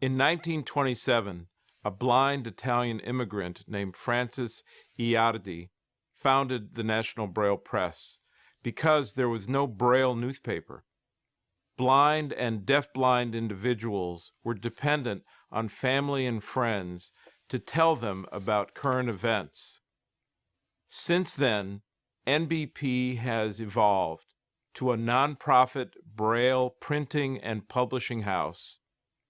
In 1927, a blind Italian immigrant named Francis Iardi founded the National-Braille-Press because there was no Braille newspaper. Blind and deafblind individuals were dependent on family and friends to tell them about current events. Since then, NBP has evolved to a nonprofit Braille printing and publishing house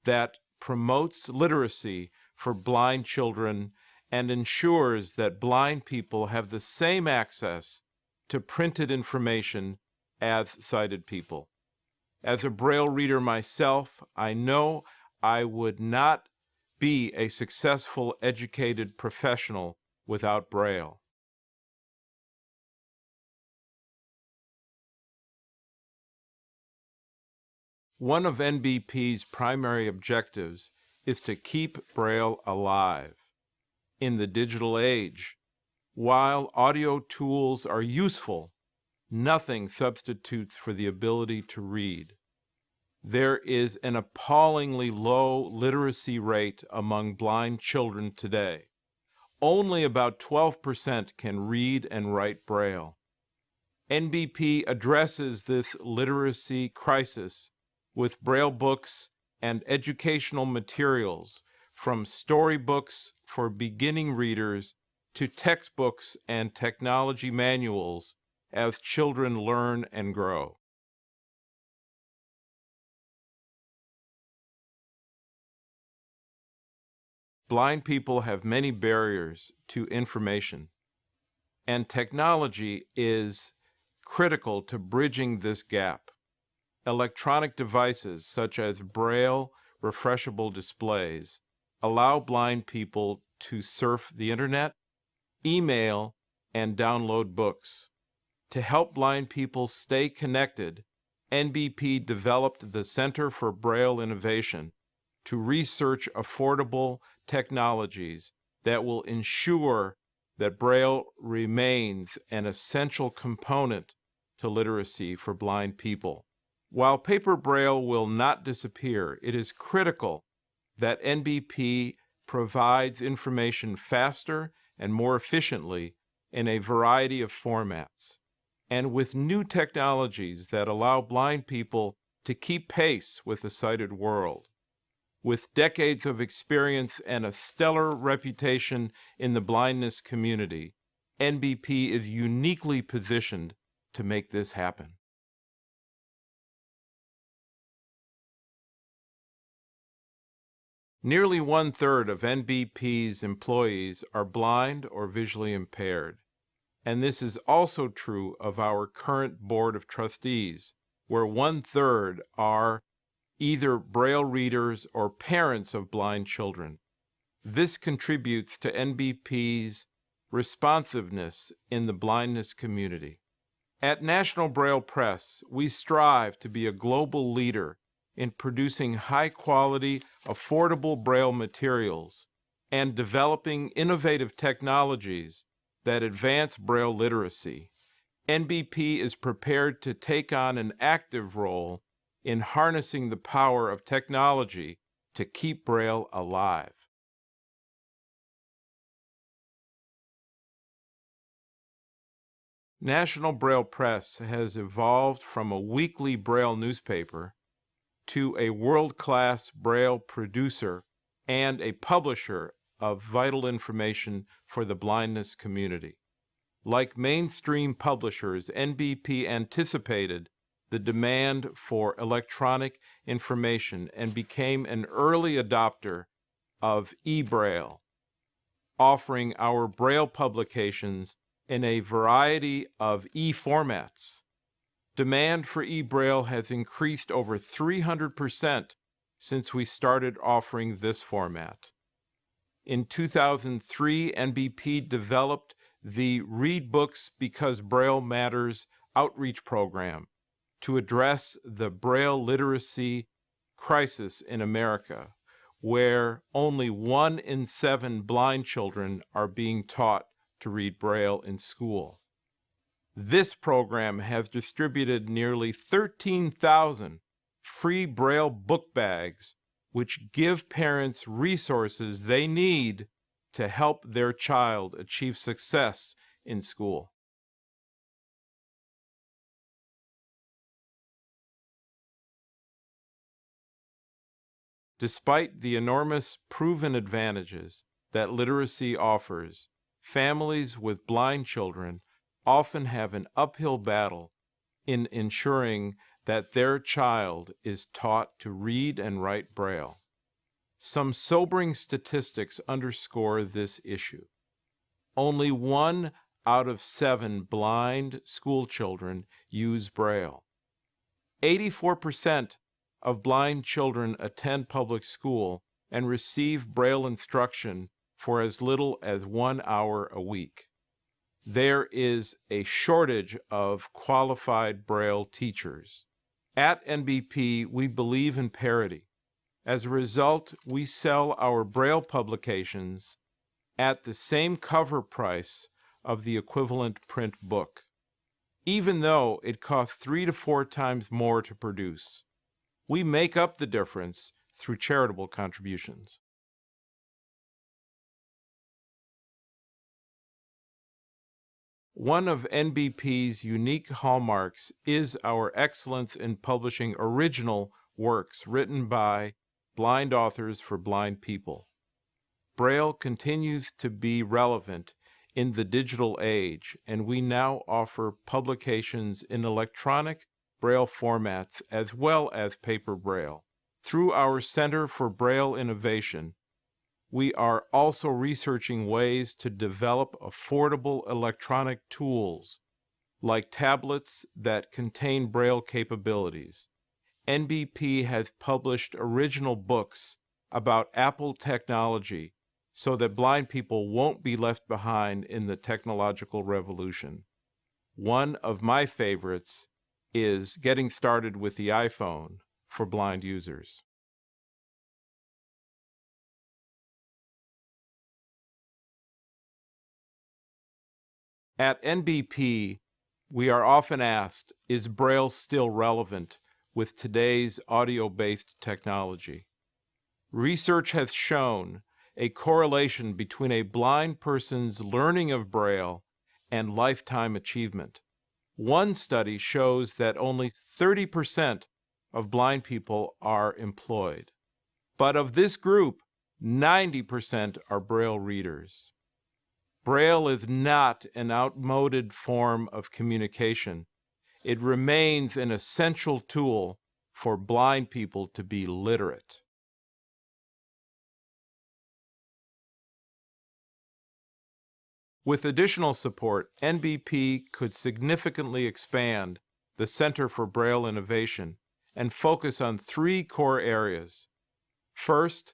that promotes literacy for blind children and ensures that blind people have the same access to printed information as sighted people. As a Braille reader myself, I know I would not be a successful educated professional without Braille. One of NBP's primary objectives is to keep Braille alive. In the digital age, while audio tools are useful, nothing substitutes for the ability to read. There is an appallingly low literacy rate among blind children today. Only about 12% can read and write Braille. NBP addresses this literacy crisis with Braille books and educational materials, from storybooks for beginning readers to textbooks and technology manuals as children learn and grow. Blind people have many barriers to information, and technology is critical to bridging this gap. Electronic devices such as Braille refreshable displays allow blind people to surf the internet, email, and download books. To help blind people stay connected, NBP developed the Center for Braille Innovation to research affordable technologies that will ensure that Braille remains an essential component to literacy for blind people. While paper Braille will not disappear, it is critical that NBP provides information faster and more efficiently in a variety of formats, and with new technologies that allow blind people to keep pace with the sighted world. With decades of experience and a stellar reputation in the blindness community, NBP is uniquely positioned to make this happen. Nearly 1/3 of NBP's employees are blind or visually impaired, and this is also true of our current Board of Trustees, where 1/3 are either Braille readers or parents of blind children. This contributes to NBP's responsiveness in the blindness community. At National-Braille-Press, we strive to be a global leader in producing high-quality, affordable Braille materials and developing innovative technologies that advance Braille literacy. NBP is prepared to take on an active role in harnessing the power of technology to keep Braille alive. National-Braille-Press has evolved from a weekly Braille newspaper to a world-class Braille producer and a publisher of vital information for the blindness community. Like mainstream publishers, NBP anticipated the demand for electronic information and became an early adopter of e-Braille, offering our Braille publications in a variety of e-formats. Demand for e-Braille has increased over 300% since we started offering this format. In 2003, NBP developed the Read Books Because Braille Matters outreach program to address the Braille literacy crisis in America, where only 1 in 7 blind children are being taught to read Braille in school. This program has distributed nearly 13,000 free Braille book bags which give parents resources they need to help their child achieve success in school. Despite the enormous proven advantages that literacy offers, families with blind children often have an uphill battle in ensuring that their child is taught to read and write Braille. Some sobering statistics underscore this issue. Only 1 out of 7 blind school children use Braille. 84% of blind children attend public school and receive Braille instruction for as little as 1 hour a week. There is a shortage of qualified Braille teachers. At NBP, we believe in parity. As a result, we sell our Braille publications at the same cover price of the equivalent print book, even though it costs 3 to 4 times more to produce. We make up the difference through charitable contributions. One of NBP's unique hallmarks is our excellence in publishing original works written by blind authors for blind people. Braille continues to be relevant in the digital age, and we now offer publications in electronic Braille formats as well as paper Braille. Through our Center for Braille Innovation, we are also researching ways to develop affordable electronic tools like tablets that contain Braille capabilities. NBP has published original books about Apple technology so that blind people won't be left behind in the technological revolution. One of my favorites is Getting Started with the iPhone for blind users. At NBP, we are often asked, is Braille still relevant with today's audio-based technology? Research has shown a correlation between a blind person's learning of Braille and lifetime achievement. One study shows that only 30% of blind people are employed. But of this group, 90% are Braille readers. Braille is not an outmoded form of communication. It remains an essential tool for blind people to be literate. With additional support, NBP could significantly expand the Center for Braille Innovation and focus on 3 core areas. First,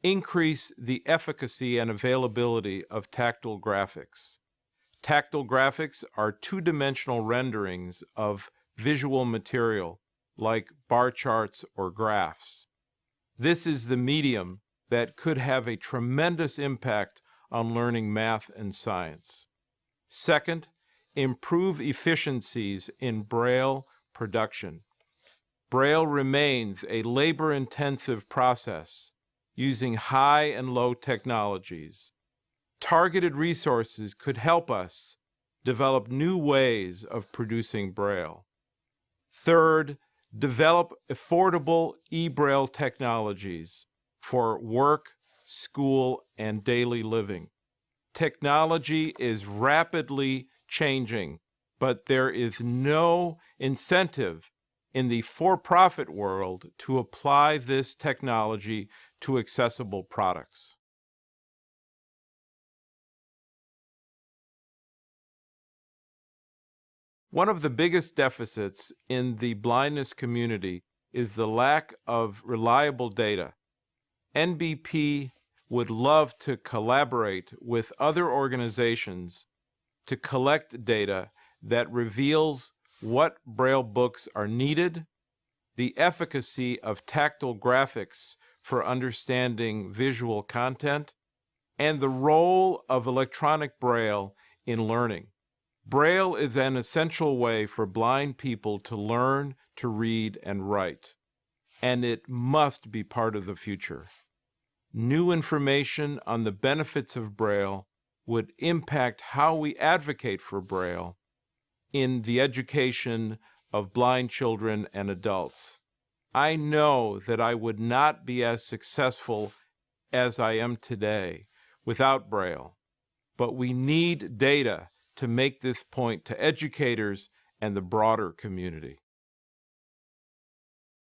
increase the efficacy and availability of tactile graphics. Tactile graphics are 2-dimensional renderings of visual material, like bar charts or graphs. This is the medium that could have a tremendous impact on learning math and science. Second, improve efficiencies in Braille production. Braille remains a labor-intensive process using high and low technologies. Targeted resources could help us develop new ways of producing Braille. Third, develop affordable e-Braille technologies for work, school, and daily living. Technology is rapidly changing, but there is no incentive in the for-profit world to apply this technology to accessible products. One of the biggest deficits in the blindness community is the lack of reliable data. NBP would love to collaborate with other organizations to collect data that reveals what Braille books are needed, the efficacy of tactile graphics for understanding visual content, and the role of electronic Braille in learning. Braille is an essential way for blind people to learn, to read, and write. and it must be part of the future. New information on the benefits of Braille would impact how we advocate for Braille in the education of blind children and adults. I know that I would not be as successful as I am today without Braille, but we need data to make this point to educators and the broader community.